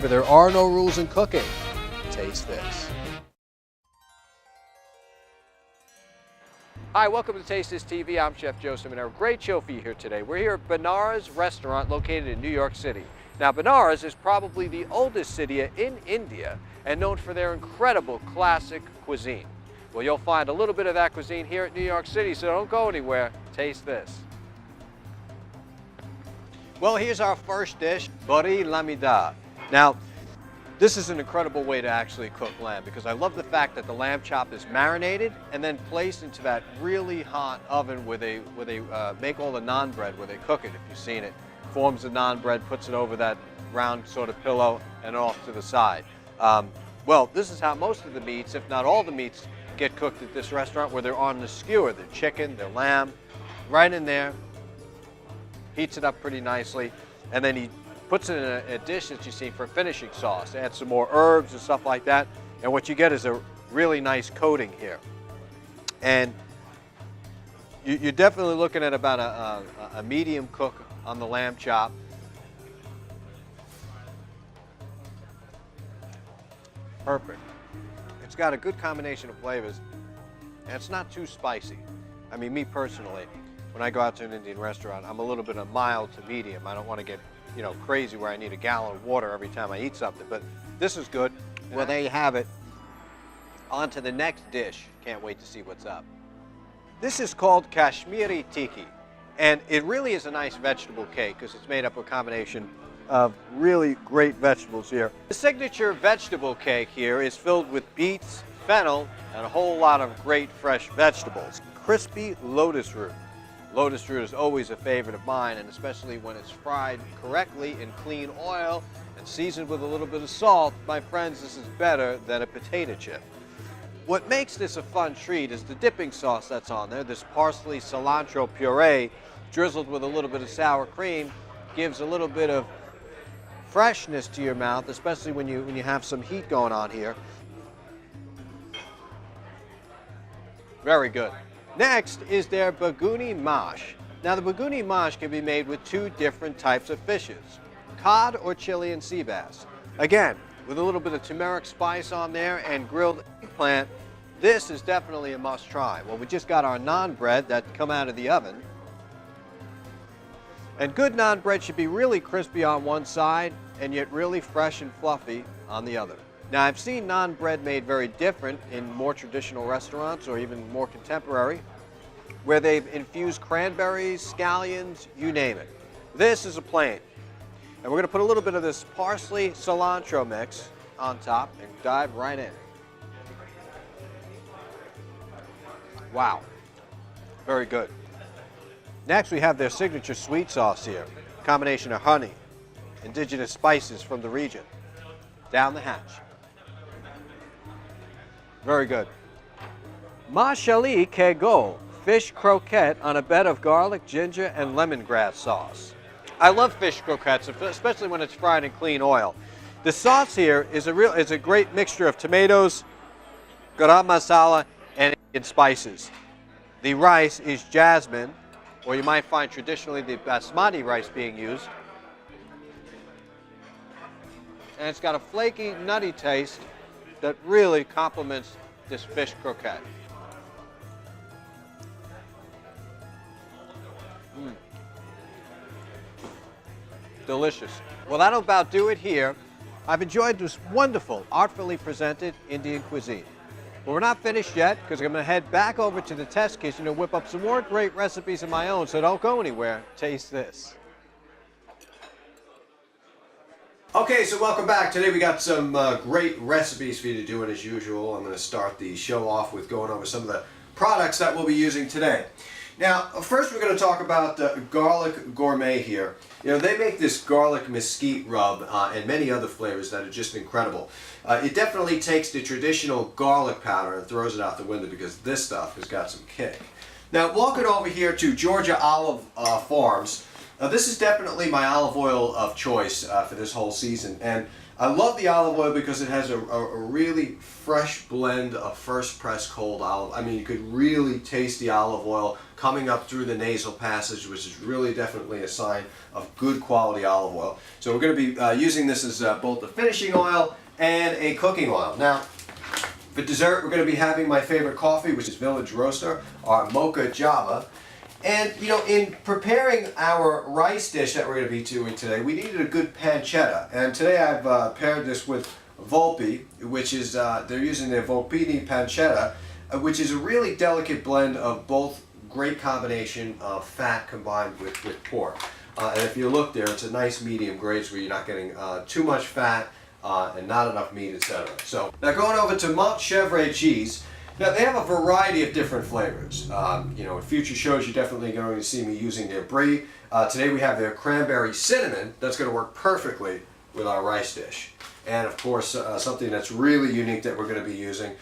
Remember, there are no rules in cooking. Taste this. Hi, welcome to Taste This TV. I'm Chef Joe Ciminera. Great show for you here today. We're here at Benares Restaurant located in New York City. Now, Benares is probably the oldest city in India and known for their incredible classic cuisine. Well, you'll find a little bit of that cuisine here at New York City, so don't go anywhere. Taste this. Well, here's our first dish, bari lamida. Now, this is an incredible way to actually cook lamb because I love the fact that the lamb chop is marinated and then placed into that really hot oven where they make all the naan bread, where they cook it, if you've seen it. Forms the naan bread, puts it over that round sort of pillow and off to the side. Well, this is how most of the meats, if not all the meats, get cooked at this restaurant, where they're on the skewer. Their chicken, their lamb, right in there. Heats it up pretty nicely, and then he puts it in a dish that you see for finishing sauce. Add some more herbs and stuff like that, and what you get is a really nice coating here. And you're definitely looking at about a medium cook on the lamb chop. Perfect. It's got a good combination of flavors, and it's not too spicy. I mean, me personally, when I go out to an Indian restaurant, I'm a little bit of mild to medium. I don't want to get, you know, crazy where I need a gallon of water every time I eat something, but this is good. Well, there you have it. On to the next dish. Can't wait to see what's up. This is called Kashmiri Tikki, and it really is a nice vegetable cake because it's made up of a combination of really great vegetables here. The signature vegetable cake here is filled with beets, fennel, and a whole lot of great fresh vegetables. Crispy lotus root. Lotus root is always a favorite of mine, and especially when it's fried correctly in clean oil and seasoned with a little bit of salt. My friends, this is better than a potato chip. What makes this a fun treat is the dipping sauce that's on there. This parsley cilantro puree drizzled with a little bit of sour cream gives a little bit of freshness to your mouth, especially when you have some heat going on here. Very good. Next is their baguni mash. Now, the baguni mash can be made with two different types of fishes, cod or Chilean sea bass. Again, with a little bit of turmeric spice on there and grilled eggplant, this is definitely a must try. Well, we just got our naan bread that come out of the oven. And good naan bread should be really crispy on one side and yet really fresh and fluffy on the other. Now, I've seen naan bread made very different in more traditional restaurants or even more contemporary, where they've infused cranberries, scallions, you name it. This is a plain. And we're going to put a little bit of this parsley cilantro mix on top and dive right in. Wow, very good. Next, we have their signature sweet sauce here, a combination of honey, indigenous spices from the region. Down the hatch. Very good. Mashali ke go, fish croquette on a bed of garlic, ginger, and lemongrass sauce. I love fish croquettes, especially when it's fried in clean oil. The sauce here is a great mixture of tomatoes, garam masala, and Indian spices. The rice is jasmine, or you might find traditionally the basmati rice being used. And it's got a flaky, nutty taste that really complements this fish croquette. Delicious. Well, that'll about do it here. I've enjoyed this wonderful, artfully presented Indian cuisine. But we're not finished yet, because I'm going to head back over to the test kitchen and whip up some more great recipes of my own, so don't go anywhere. Taste this. Okay, so welcome back. Today we got some great recipes for you to do, and as usual, I'm going to start the show off with going over some of the products that we'll be using today. Now, first we're going to talk about Garlic Gourmet here. You know, they make this garlic mesquite rub and many other flavors that are just incredible. It definitely takes the traditional garlic powder and throws it out the window because this stuff has got some kick. Now, walking over here to Georgia Olive Farms, this is definitely my olive oil of choice for this whole season. And I love the olive oil because it has a really fresh blend of first press cold olive. I mean, you could really taste the olive oil coming up through the nasal passage, which is really definitely a sign of good quality olive oil. So we're going to be using this as both a finishing oil and a cooking oil. Now, for dessert, we're going to be having my favorite coffee, which is Village Roaster, our Mocha Java. And, you know, in preparing our rice dish that we're going to be doing today, we needed a good pancetta. And today I've paired this with Volpi, which is, they're using their Volpi Pancetta, which is a really delicate blend of both great combination of fat combined with pork. And if you look there, it's a nice medium grade where you're not getting too much fat and not enough meat, etc. So now going over to Montchevre cheese. Now they have a variety of different flavors. You know, in future shows you're definitely going to see me using their brie. Today we have their cranberry cinnamon. That's going to work perfectly with our rice dish. And of course something that's really unique that we're going to be using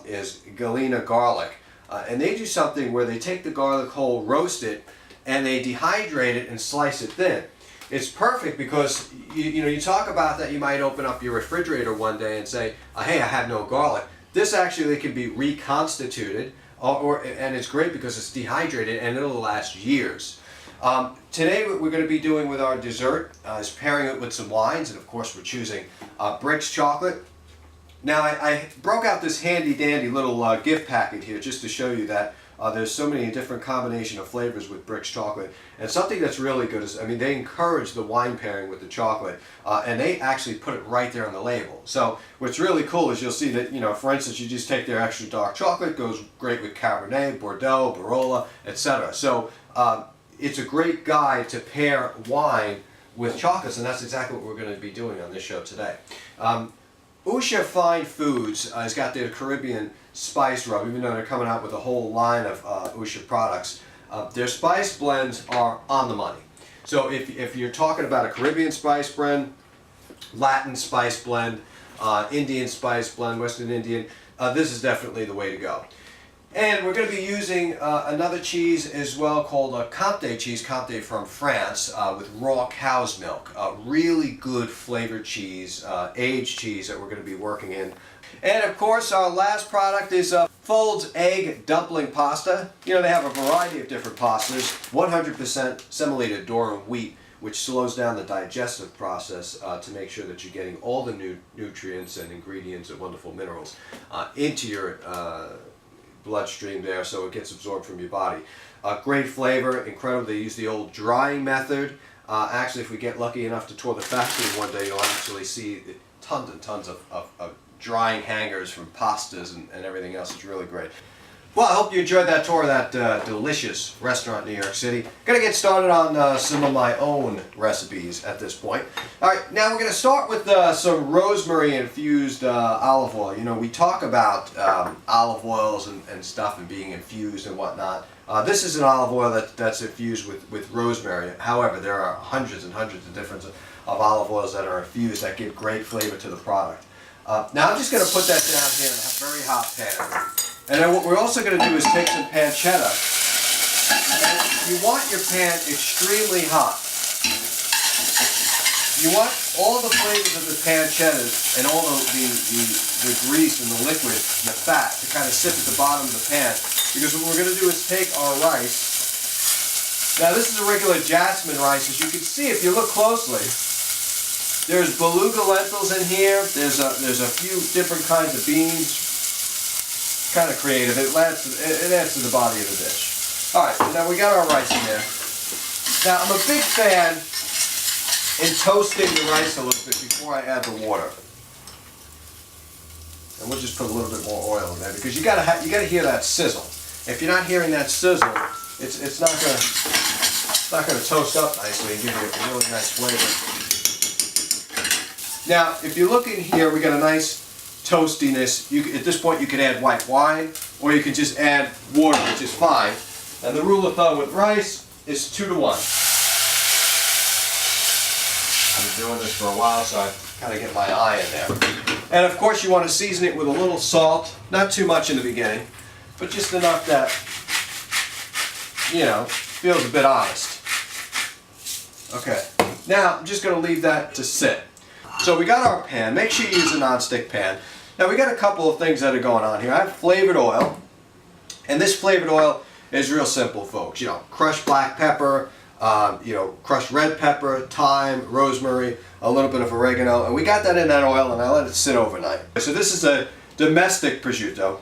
is Galena garlic. And they do something where they take the garlic whole, roast it, and they dehydrate it and slice it thin. It's perfect because you know, you talk about that you might open up your refrigerator one day and say, hey, I have no garlic. This actually can be reconstituted, and it's great because it's dehydrated and it'll last years. Today what we're going to be doing with our dessert is pairing it with some wines, and of course we're choosing Brix chocolate. Now I broke out this handy dandy little gift packet here just to show you that there's so many different combination of flavors with Brix chocolate. And something that's really good is, I mean, they encourage the wine pairing with the chocolate, and they actually put it right there on the label. So what's really cool is you'll see that, you know, for instance, you just take their extra dark chocolate, goes great with Cabernet, Bordeaux, Barolo, etc. So it's a great guide to pair wine with chocolates, and that's exactly what we're going to be doing on this show today. Usha Fine Foods has got their Caribbean spice rub, even though they're coming out with a whole line of Usha products. Their spice blends are on the money. So if you're talking about a Caribbean spice blend, Latin spice blend, Indian spice blend, Western Indian, this is definitely the way to go. And we're going to be using another cheese as well called Comté cheese, Comté from France, with raw cow's milk. Really good flavored cheese, aged cheese that we're going to be working in. And of course our last product is Fold's Egg Dumpling Pasta. You know, they have a variety of different pastas, 100% semolina durum wheat, which slows down the digestive process to make sure that you're getting all the nutrients and ingredients and wonderful minerals into your bloodstream there, so it gets absorbed from your body. Great flavor, incredible. They use the old drying method. Actually, if we get lucky enough to tour the factory one day, you'll actually see tons and tons of drying hangers from pastas and everything else. It's really great. Well, I hope you enjoyed that tour of that delicious restaurant in New York City. Gonna get started on some of my own recipes at this point. Alright, now we're gonna start with some rosemary infused olive oil. You know, we talk about olive oils and stuff and being infused and whatnot. This is an olive oil that's infused with rosemary. However, there are hundreds and hundreds of different of olive oils that are infused that give great flavor to the product. Now I'm just gonna put that down here in a very hot pan. And then what we're also going to do is take some pancetta, and you want your pan extremely hot. You want all the flavors of the pancettas and all the grease and the liquid, the fat, to kind of sit at the bottom of the pan. Because what we're going to do is take our rice. Now this is a regular jasmine rice. As you can see, if you look closely, there's beluga lentils in here. There's a few different kinds of beans. Kind of creative. It adds to the body of the dish. Alright, so now we got our rice in there. Now I'm a big fan in toasting the rice a little bit before I add the water. And we'll just put a little bit more oil in there because you gotta hear that sizzle. If you're not hearing that sizzle, it's not gonna toast up nicely and give you a really nice flavor. Now, if you look in here, we got a nice toastiness. At this point you can add white wine or you can just add water, which is fine. And the rule of thumb with rice is 2 to 1. I've been doing this for a while, so I kind of get my eye in there. And of course you want to season it with a little salt, not too much in the beginning, but just enough that, you know, feels a bit honest. Okay, now I'm just going to leave that to sit. So we got our pan. Make sure you use a non-stick pan. Now we got a couple of things that are going on here. I have flavored oil, and this flavored oil is real simple, folks. You know, crushed black pepper, you know, crushed red pepper, thyme, rosemary, a little bit of oregano, and we got that in that oil, and I let it sit overnight. So this is a domestic prosciutto,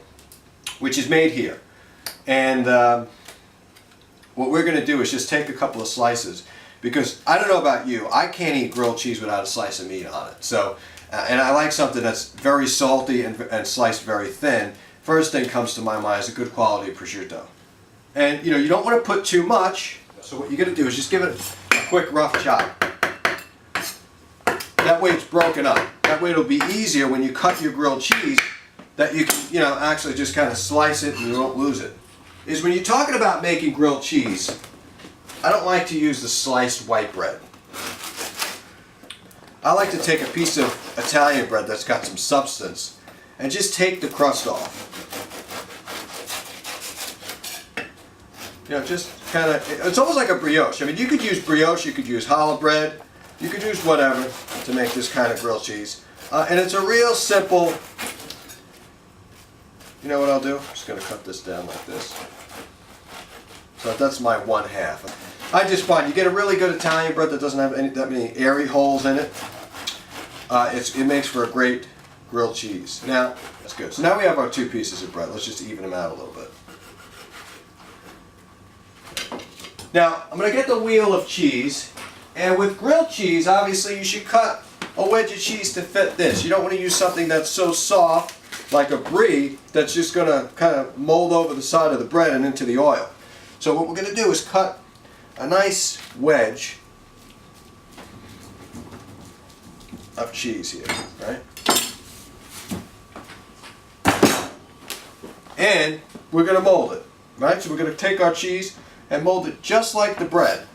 which is made here, and what we're going to do is just take a couple of slices, because I don't know about you, I can't eat grilled cheese without a slice of meat on it. So, and I like something that's very salty and sliced very thin. First thing comes to my mind is a good quality prosciutto. And you know, you don't want to put too much, so what you're going to do is just give it a quick rough chop. That way it's broken up. That way it'll be easier when you cut your grilled cheese, that you can, you know, actually just kind of slice it and you won't lose it. Is when you're talking about making grilled cheese, I don't like to use the sliced white bread. I like to take a piece of Italian bread that's got some substance and just take the crust off. You know, just kind of, it's almost like a brioche. I mean, you could use brioche, you could use challah bread, you could use whatever to make this kind of grilled cheese. And it's a real simple, you know what I'll do? I'm just going to cut this down like this. So that's my 1/2. I just find you get a really good Italian bread that doesn't have that many airy holes in it. It makes for a great grilled cheese. Now, that's good. So now we have our 2 pieces of bread. Let's just even them out a little bit. Now, I'm going to get the wheel of cheese. And with grilled cheese, obviously you should cut a wedge of cheese to fit this. You don't want to use something that's so soft, like a brie, that's just going to kind of mold over the side of the bread and into the oil. So what we're going to do is cut a nice wedge of cheese here, right? And we're going to mold it, right? So we're going to take our cheese and mold it just like the bread.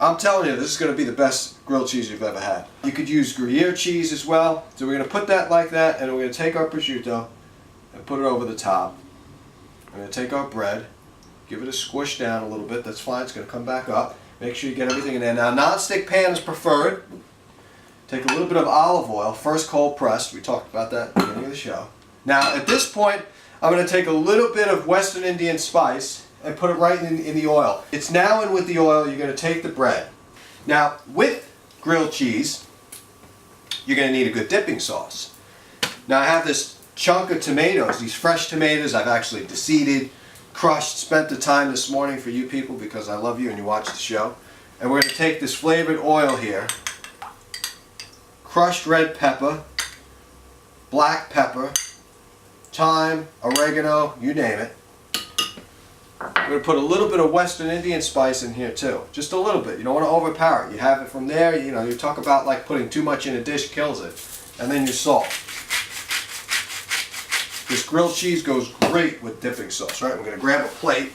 I'm telling you, this is going to be the best grilled cheese you've ever had. You could use Gruyere cheese as well. So we're going to put that like that, and we're going to take our prosciutto and put it over the top. We're going to take our bread, give it a squish down a little bit. That's fine. It's going to come back up. Make sure you get everything in there. Now, non-stick pan is preferred. Take a little bit of olive oil, first cold pressed. We talked about that at the beginning of the show. Now, at this point, I'm going to take a little bit of Western Indian spice and put it right in the oil. It's now in with the oil. You're going to take the bread. Now, with grilled cheese, you're going to need a good dipping sauce. Now, I have this chunk of tomatoes, these fresh tomatoes I've actually deseeded, crushed, spent the time this morning for you people because I love you and you watch the show. And we're going to take this flavored oil here, crushed red pepper, black pepper, thyme, oregano, you name it. We're going to put a little bit of Western Indian spice in here too. Just a little bit. You don't want to overpower it. You have it from there. You know, you talk about like putting too much in a dish kills it. And then your salt. This grilled cheese goes great with dipping sauce, right? We're going to grab a plate.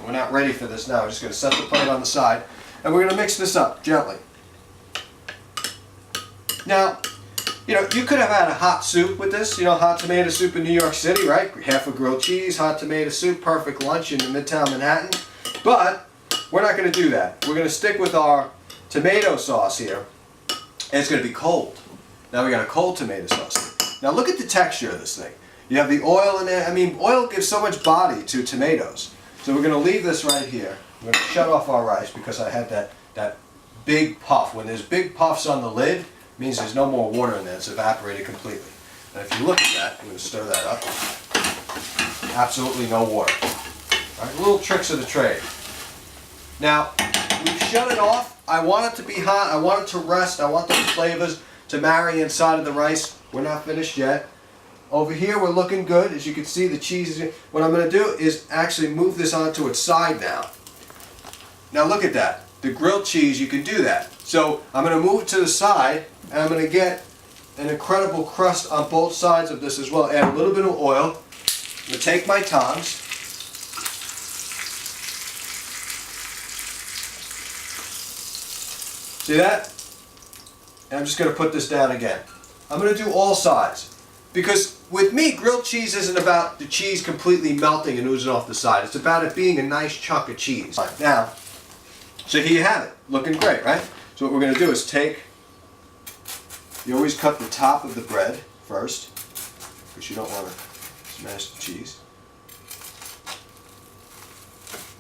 We're not ready for this now. We're just going to set the plate on the side. And we're going to mix this up gently. Now, you know, you could have had a hot soup with this, you know, hot tomato soup in New York City, right? Half a grilled cheese, hot tomato soup, perfect lunch in Midtown Manhattan. But we're not going to do that. We're going to stick with our tomato sauce here, and it's going to be cold. Now we got a cold tomato sauce. Now look at the texture of this thing. You have the oil in there. I mean, oil gives so much body to tomatoes. So we're going to leave this right here. We're going to shut off our rice because I had that big puff. When there's big puffs on the lid, means there's no more water in there. It's evaporated completely. And if you look at that, I'm going to stir that up. Absolutely no water. All right, little tricks of the trade. Now, we've shut it off. I want it to be hot. I want it to rest. I want those flavors to marry inside of the rice. We're not finished yet. Over here, we're looking good. As you can see, the cheese is... What I'm going to do is actually move this onto its side now. Now, look at that. The grilled cheese, you can do that. So, I'm going to move it to the side. And I'm going to get an incredible crust on both sides of this as well. Add a little bit of oil. I'm going to take my tongs. See that? And I'm just going to put this down again. I'm going to do all sides. Because with me, grilled cheese isn't about the cheese completely melting and oozing off the side. It's about it being a nice chunk of cheese. Now, So here you have it, looking great, right? So what we're going to do is you always cut the top of the bread first, because you don't want to smash the cheese.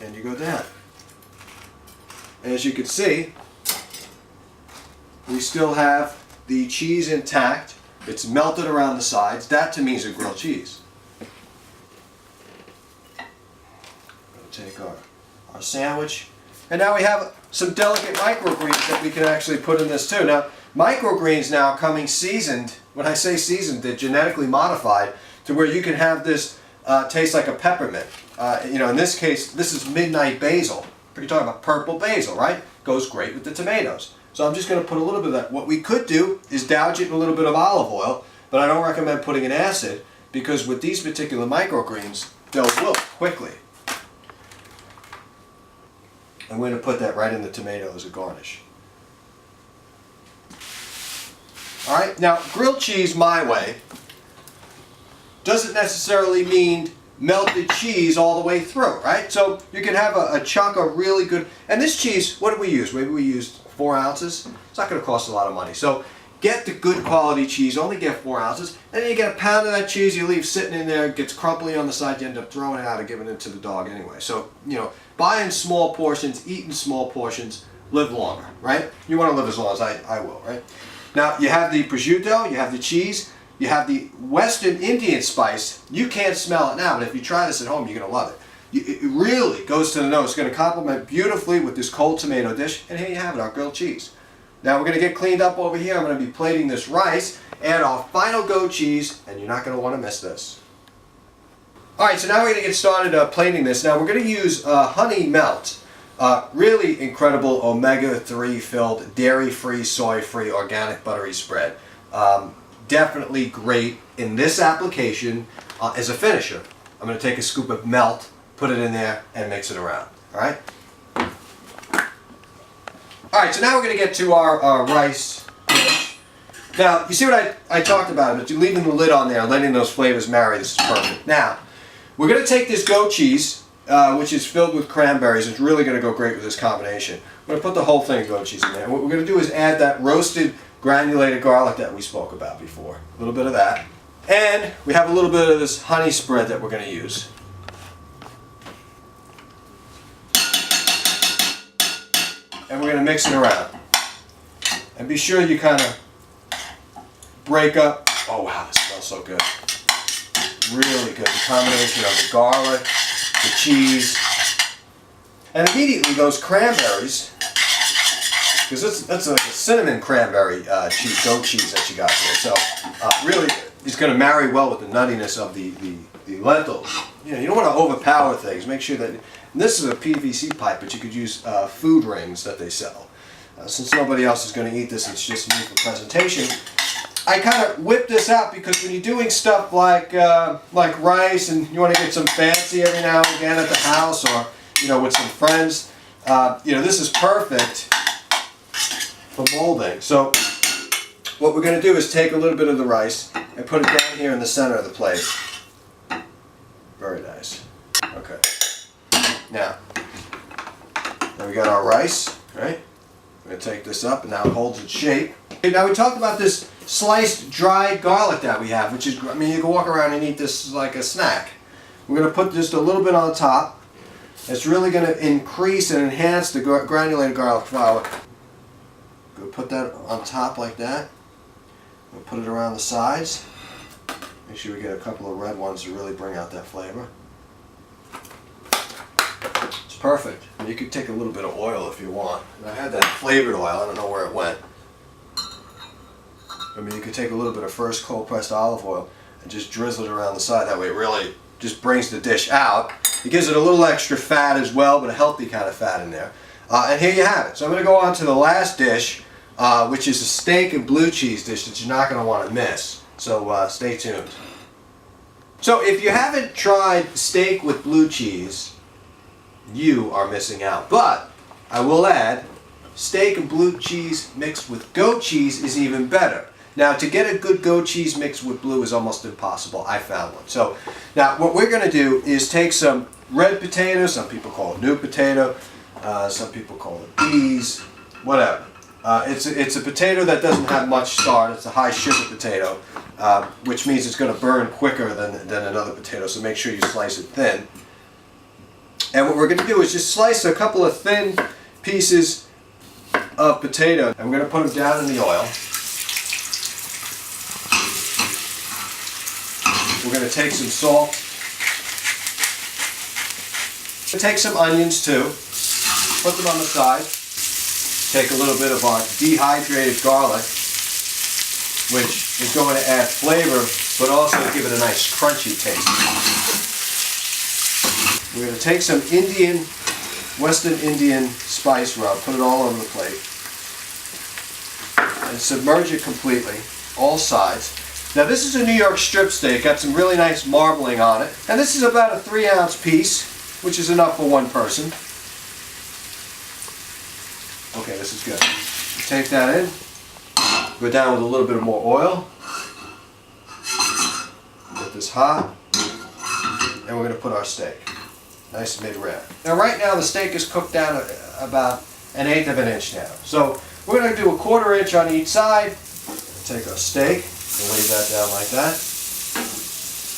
And you go down. And as you can see, we still have the cheese intact. It's melted around the sides. That to me is a grilled cheese. We'll take our sandwich. And now we have some delicate microgreens that we can actually put in this too. Now, microgreens now coming seasoned. When I say seasoned, they're genetically modified to where you can have this taste like a peppermint. You know, in this case, this is midnight basil. You're talking about purple basil, right? Goes great with the tomatoes. So I'm just going to put a little bit of that. What we could do is douse it in a little bit of olive oil, but I don't recommend putting an acid because with these particular microgreens, they'll wilt quickly. I'm going to put that right in the tomato as a garnish. Alright, now grilled cheese my way doesn't necessarily mean melted cheese all the way through, right? So you can have a chunk of really good, and this cheese, what did we use? Maybe we used 4 ounces. It's not going to cost a lot of money. So get the good quality cheese, only get 4 ounces, and then you get a pound of that cheese you leave sitting in there, it gets crumbly on the side, you end up throwing it out and giving it to the dog anyway. So, you know, buy in small portions, eat in small portions, live longer, right? You want to live as long as I will, right? Now, you have the prosciutto, you have the cheese, you have the Western Indian spice. You can't smell it now, but if you try this at home, you're going to love it. It really goes to the nose. It's going to complement beautifully with this cold tomato dish. And here you have it, our grilled cheese. Now we're going to get cleaned up over here. I'm going to be plating this rice, add our final goat cheese, and you're not going to want to miss this. Alright, so now we're going to get started plating this. Now we're going to use honey melt. Really incredible omega-3 filled, dairy-free, soy-free, organic buttery spread. Definitely great in this application as a finisher. I'm going to take a scoop of melt, put it in there, and mix it around. Alright? Alright, so now we're going to get to our rice dish. Now, you see what I talked about, but you're leaving the lid on there, letting those flavors marry. This is perfect. Now, we're going to take this goat cheese, which is filled with cranberries. It's really going to go great with this combination. We're going to put the whole thing of goat cheese in there. What we're going to do is add that roasted granulated garlic that we spoke about before. A little bit of that. And we have a little bit of this honey spread that we're going to use. And we're going to mix it around. And be sure you kind of break up. Oh wow, this smells so good. Really good. The combination of the garlic, the cheese, and immediately those cranberries, because that's like a cinnamon cranberry goat cheese that you got here. So really, it's going to marry well with the nuttiness of the lentils. You know, you don't want to overpower things. Make sure that, and this is a PVC pipe, but you could use food rings that they sell. Since nobody else is going to eat this, it's just me for presentation. I kind of whip this out because when you're doing stuff like rice and you want to get some fancy every now and again at the house or, you know, with some friends, you know, this is perfect for molding. So what we're going to do is take a little bit of the rice and put it down here in the center of the plate. Very nice. Okay. Now we got our rice, right? We're going to take this up and now it holds its shape. Okay, now we talked about this sliced dried garlic that we have, which is, I mean, you can walk around and eat this like a snack. We're going to put just a little bit on top. It's really going to increase and enhance the granulated garlic flour. We'll put that on top like that. We'll put it around the sides. Make sure we get a couple of red ones to really bring out that flavor. It's perfect. And you could take a little bit of oil if you want. And I had that flavored oil. I don't know where it went. I mean, you could take a little bit of first cold pressed olive oil and just drizzle it around the side. That way it really just brings the dish out. It gives it a little extra fat as well, but a healthy kind of fat in there. And here you have it. So I'm going to go on to the last dish, which is a steak and blue cheese dish that you're not going to want to miss. So stay tuned. So if you haven't tried steak with blue cheese, you are missing out. But I will add, steak and blue cheese mixed with goat cheese is even better. Now, to get a good goat cheese mixed with blue is almost impossible. I found one. So now what we're going to do is take some red potato, some people call it new potato, Some people call it peas, whatever. It's a potato that doesn't have much starch. It's a high sugar potato, which means it's going to burn quicker than another potato, so make sure you slice it thin. And what we're going to do is just slice a couple of thin pieces of potato, and we're going to put them down in the oil. We're going to take some salt. We'll take some onions too. Put them on the side. Take a little bit of our dehydrated garlic, which is going to add flavor, but also give it a nice crunchy taste. We're going to take some Western Indian spice rub, put it all on the plate, and submerge it completely, all sides. Now this is a New York strip steak, got some really nice marbling on it, and this is about a 3-ounce piece, which is enough for one person. Okay, this is good. Take that in, go down with a little bit more oil, get this hot, and we're going to put our steak. Nice mid-rare. Now right now the steak is cooked down about 1/8 of an inch now. So we're going to do a 1/4 inch on each side. Take our steak and lay that down like that.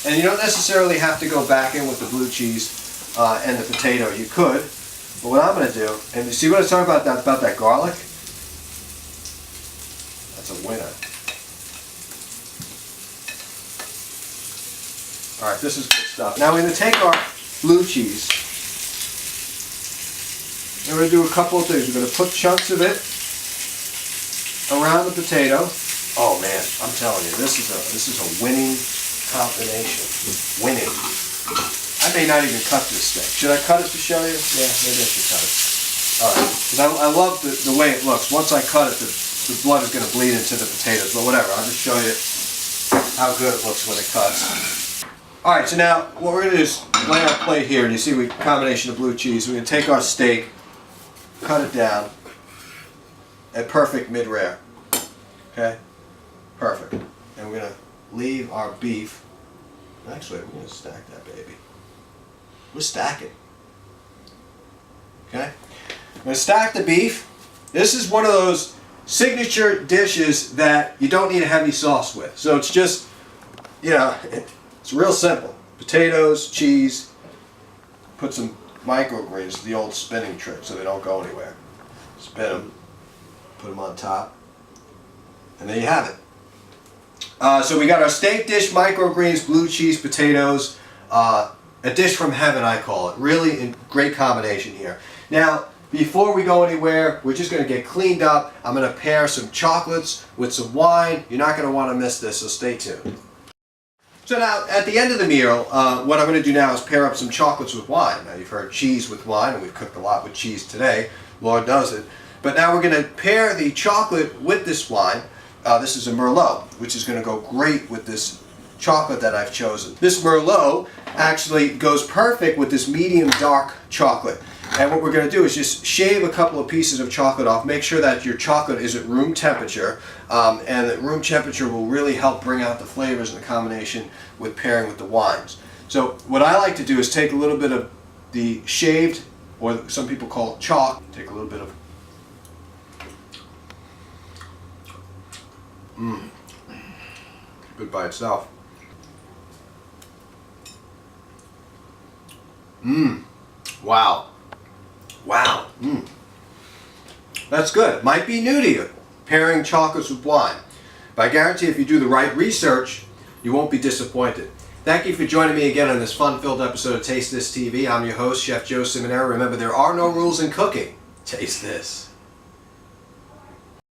And you don't necessarily have to go back in with the blue cheese and the potato. You could, but what I'm going to do, and you see what I was talking about that garlic? That's a winner. Alright, this is good stuff. Now we're going to take our blue cheese, and we're going to do a couple of things. We're going to put chunks of it around the potato. Oh man, I'm telling you, this is a winning combination. Winning. I may not even cut this steak. Should I cut it to show you? Yeah, maybe I should cut it. Alright, because I love the way it looks. Once I cut it, the blood is going to bleed into the potatoes, but whatever, I'll just show you how good it looks when it cuts. Alright, so now what we're going to do is lay our plate here, and you see we combination of blue cheese. We're going to take our steak, cut it down at perfect mid-rare. Okay? Perfect. And we're going to leave our beef. Actually, we're going to stack that baby. We're stacking. Okay? I'm going to stack the beef. This is one of those signature dishes that you don't need a heavy sauce with. So it's just, you know, it's real simple. Potatoes, cheese, put some microgreens, the old spinning trick so they don't go anywhere. Spin them, put them on top, and there you have it. So we got our steak dish, microgreens, blue cheese, potatoes, a dish from heaven I call it. Really a great combination here. Now, before we go anywhere, we're just going to get cleaned up. I'm going to pair some chocolates with some wine. You're not going to want to miss this, so stay tuned. So now, at the end of the meal, what I'm going to do now is pair up some chocolates with wine. Now, you've heard cheese with wine, and we've cooked a lot with cheese today. Lord knows it. But now we're going to pair the chocolate with this wine. This is a Merlot, which is going to go great with this chocolate that I've chosen. This Merlot actually goes perfect with this medium dark chocolate. And what we're going to do is just shave a couple of pieces of chocolate off. Make sure that your chocolate is at room temperature. And that room temperature will really help bring out the flavors in the combination with pairing with the wines. So what I like to do is take a little bit of the shaved, or some people call it chalk. Take a little bit of good by itself. Wow. Wow. That's good. Might be new to you, pairing chocolates with wine. But I guarantee if you do the right research, you won't be disappointed. Thank you for joining me again on this fun-filled episode of Taste This TV. I'm your host, Chef Joe Ciminera. Remember, there are no rules in cooking. Taste this.